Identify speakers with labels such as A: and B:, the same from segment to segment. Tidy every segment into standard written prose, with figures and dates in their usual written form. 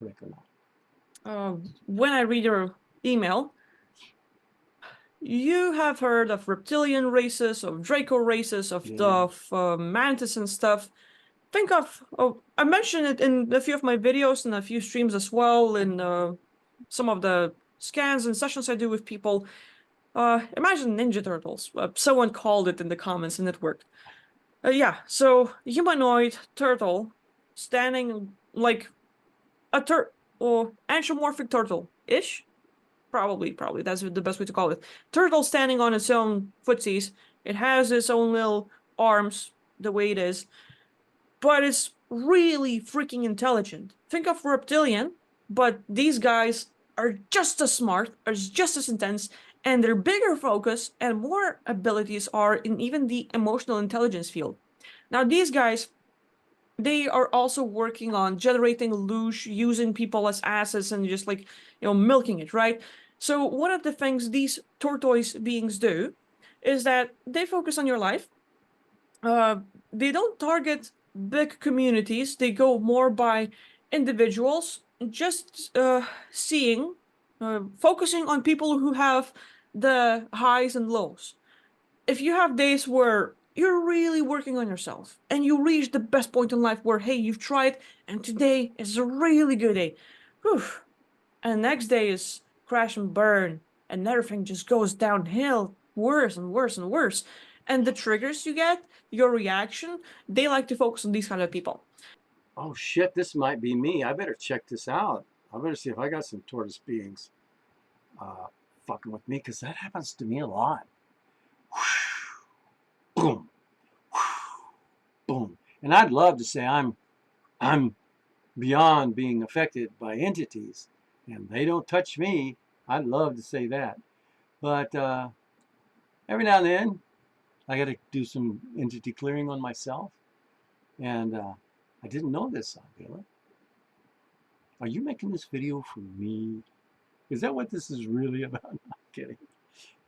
A: correct or not?
B: When I read your email, you have heard of reptilian races, of Draco races, of mantis and stuff. Think of, I mentioned it in a few of my videos and a few streams as well, in some of the scans and sessions I do with people. Imagine Ninja Turtles. Someone called it in the comments and it worked. Yeah, so humanoid turtle standing like a or anthropomorphic turtle-ish. Probably that's the best way to call it. Turtle standing on its own footsies. It has its own little arms, the way it is, but it's really freaking intelligent. Think of reptilian, but these guys are just as smart, are just as intense, and their bigger focus and more abilities are in even the emotional intelligence field. Now, these guys, they are also working on generating loosh, using people as assets and just like, milking it, right? So one of the things these tortoise beings do is that they focus on your life. They don't target big communities. They go more by individuals, just focusing on people who have the highs and lows. If you have days where you're really working on yourself and you reach the best point in life where, hey, you've tried and today is a really good day, whew, and the next day is crash and burn and everything just goes downhill worse and worse and worse. And the triggers you get, your reaction, they like to focus on these kind of people.
A: Oh shit, this might be me. I better check this out. I better see if I got some tortoise beings uh, fucking with me, because that happens to me a lot. Boom, boom. And I'd love to say I'm beyond being affected by entities, and they don't touch me. I'd love to say that, but every now and then I got to do some entity clearing on myself, and I didn't know this, Abela. Are you making this video for me? Is that what this is really about? No, I'm kidding.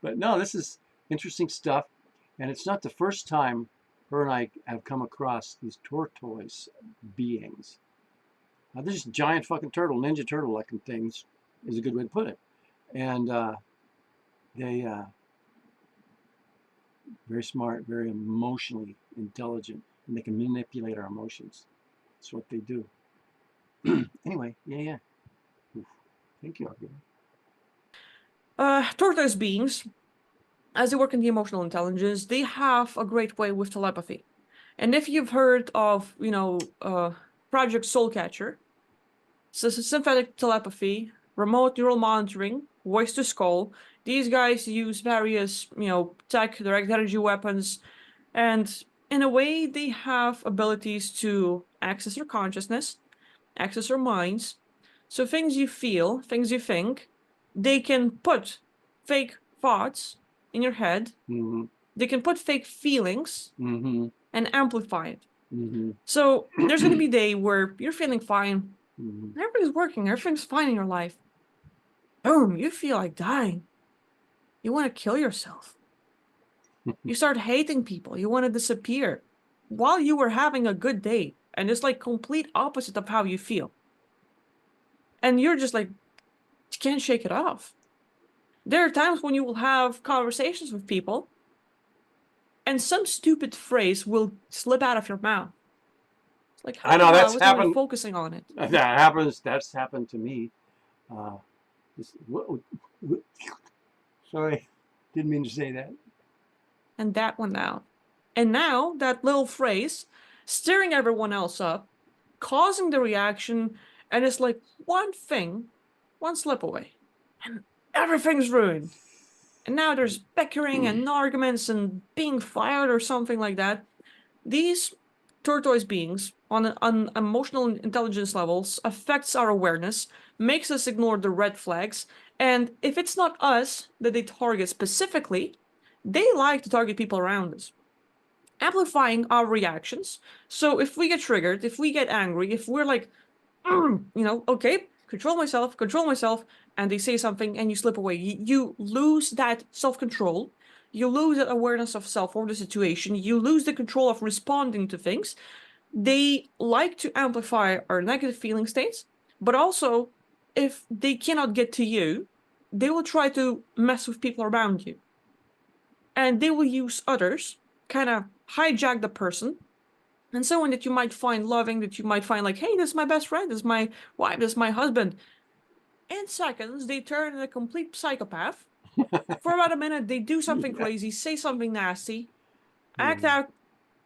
A: But no, this is interesting stuff. And it's not the first time her and I have come across these tortoise beings. Now, they're just giant fucking turtle, ninja turtle looking things, is a good way to put it. And they very smart, very emotionally intelligent, and they can manipulate our emotions. That's what they do. Anyway, yeah. Oof. Thank you, Argument.
B: Tortoise beings, as they work in the emotional intelligence, they have a great way with telepathy. And if you've heard of, Project Soulcatcher, so synthetic telepathy, remote neural monitoring, voice to skull, these guys use various, tech, direct energy weapons, and in a way, they have abilities to access your consciousness, access your minds. So things you feel, things you think, they can put fake thoughts in your head.
A: Mm-hmm.
B: They can put fake feelings
A: Mm-hmm.
B: and amplify it.
A: Mm-hmm.
B: So there's going to be a day where you're feeling fine.
A: Mm-hmm.
B: Everything's working. Everything's fine in your life. Boom, you feel like dying. You want to kill yourself. You start hating people. You want to disappear while you were having a good day. And it's like complete opposite of how you feel. And you're just like, you can't shake it off. There are times when you will have conversations with people and some stupid phrase will slip out of your mouth. It's like,
A: I know
B: I
A: that's
B: wasn't even
A: happened.
B: focusing on it.
A: That happens. That's happened to me. Uh, sorry, didn't mean to say that.
B: And that one out. And now that little phrase, stirring everyone else up, causing the reaction, and it's like one thing, one slip away, and everything's ruined. And now there's bickering and arguments and being fired or something like that. These tortoise beings on emotional intelligence levels affects our awareness, makes us ignore the red flags, and if it's not us that they target specifically, they like to target people around us, amplifying our reactions. So if we get triggered, if we get angry, if we're like, okay, control myself, and they say something and you slip away, you lose that self-control. You lose that awareness of self or the situation. You lose the control of responding to things. They like to amplify our negative feeling states But also, if they cannot get to you, they will try to mess with people around you. And they will use others, kind of hijack the person. And someone that you might find loving, that you might find like, hey, this is my best friend, this is my wife, this is my husband. In seconds, they turn into a complete psychopath. For about a minute, they do something
A: Yeah.
B: crazy, say something nasty, act
A: Yeah.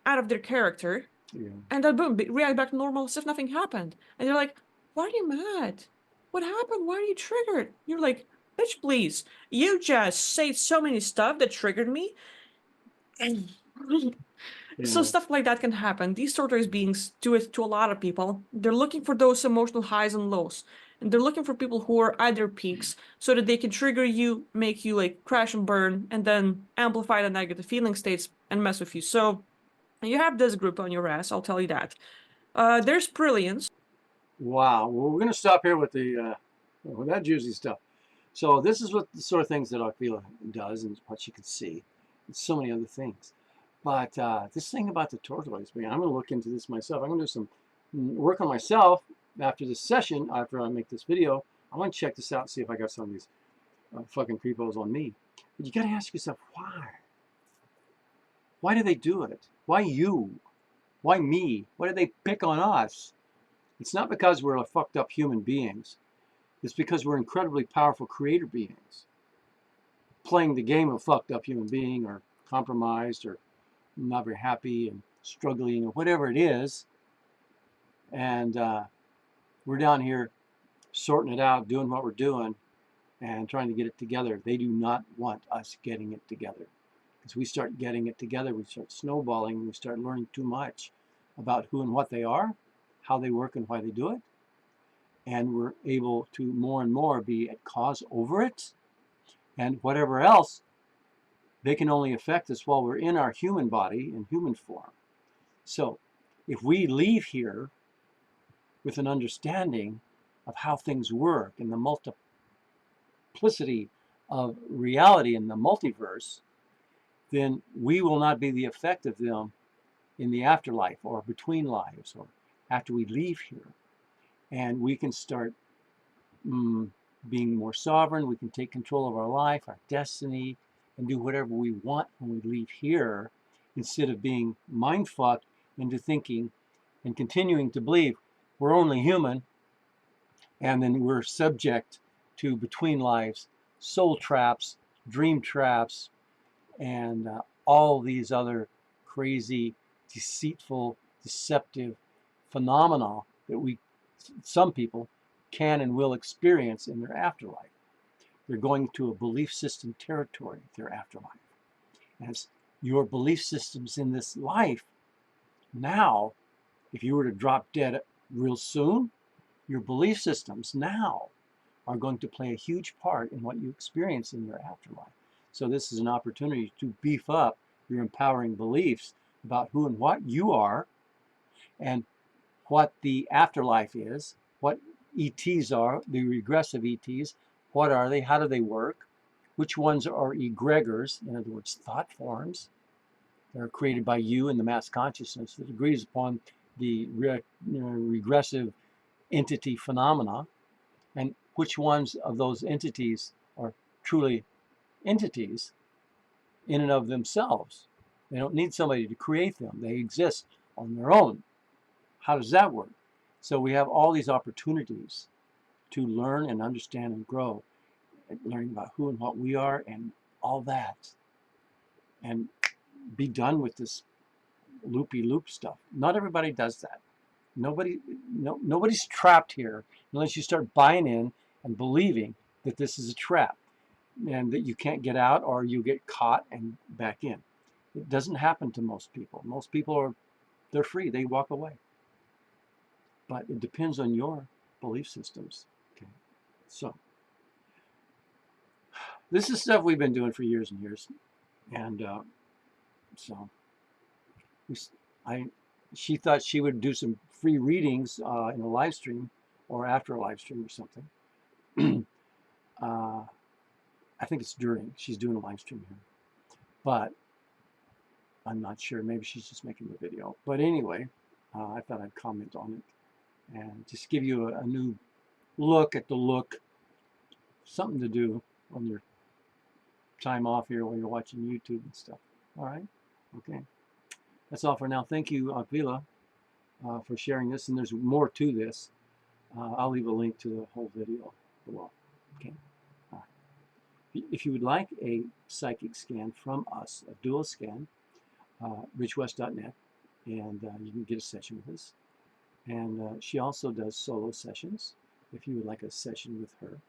B: out of their character,
A: Yeah.
B: and then boom, react back to normal as if nothing happened. And you're like, why are you mad? What happened? Why are you triggered? You're like, bitch, please. You just said so many stuff that triggered me. So
A: Yeah.
B: stuff like that can happen. These tortoise beings do it to a lot of people. They're looking for those emotional highs and lows. And they're looking for people who are at their peaks so that they can trigger you, make you like crash and burn, and then amplify the negative feeling states and mess with you. So you have this group on your ass, I'll tell you that. There's brilliance.
A: Wow. Well, we're going to stop here with the with that juicy stuff. So this is what the sort of things that Aquila does and what you can see. And so many other things. But this thing about the tortoise, man, I'm going to look into this myself. I'm going to do some work on myself after this session, after I make this video. I want to check this out and see if I got some of these fucking creepos on me. But you got to ask yourself, why? Why do they do it? Why you? Why me? Why do they pick on us? It's not because we're fucked up human beings. It's because we're incredibly powerful creator beings playing the game of fucked up human being or compromised or not very happy and struggling or whatever it is. And we're down here sorting it out, doing what we're doing and trying to get it together. They do not want us getting it together. Because we start getting it together, we start snowballing, we start learning too much about who and what they are, how they work and why they do it. And we're able to more and more be at cause over it. And whatever else, they can only affect us while we're in our human body in human form. So if we leave here with an understanding of how things work and the multiplicity of reality in the multiverse, then we will not be the effect of them in the afterlife or between lives or after we leave here. And we can start being more sovereign. We can take control of our life, our destiny, and do whatever we want when we leave here instead of being mind-fucked into thinking and continuing to believe we're only human and then we're subject to between lives, soul traps, dream traps, and all these other crazy, deceitful, deceptive phenomena that some people can and will experience in their afterlife. They're going to a belief system territory, their afterlife. As your belief systems in this life, now, if you were to drop dead real soon, your belief systems now are going to play a huge part in what you experience in your afterlife. So this is an opportunity to beef up your empowering beliefs about who and what you are and what the afterlife is, what ETs are, the regressive ETs, what are they, how do they work, which ones are egregors, in other words, thought forms that are created by you in the mass consciousness that agrees upon the regressive entity phenomena, and which ones of those entities are truly entities in and of themselves. They don't need somebody to create them. They exist on their own. How does that work? So we have all these opportunities to learn and understand and grow, learning about who and what we are and all that, and be done with this loopy-loop stuff. Not everybody does that. Nobody's trapped here unless you start buying in and believing that this is a trap and that you can't get out or you get caught and back in. It doesn't happen to most people. Most people they're free. They walk away. But it depends on your belief systems. Okay. So this is stuff we've been doing for years and years. And so she thought she would do some free readings in a live stream or after a live stream or something. I think it's during. She's doing a live stream here. But I'm not sure. Maybe she's just making the video. But anyway, I thought I'd comment on it and just give you a new look at the look. Something to do on your time off here while you're watching YouTube and stuff. All right? Okay. That's all for now. Thank you, Aquila, for sharing this. And there's more to this. I'll leave a link to the whole video below. Okay. All right. If you would like a psychic scan from us, a dual scan, richwest.net, and you can get a session with us. And she also does solo sessions. If you would like a session with her,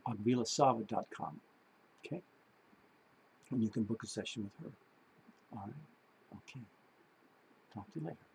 A: agvilasava.com. Okay? And you can book a session with her. All right. Okay. Talk to you later.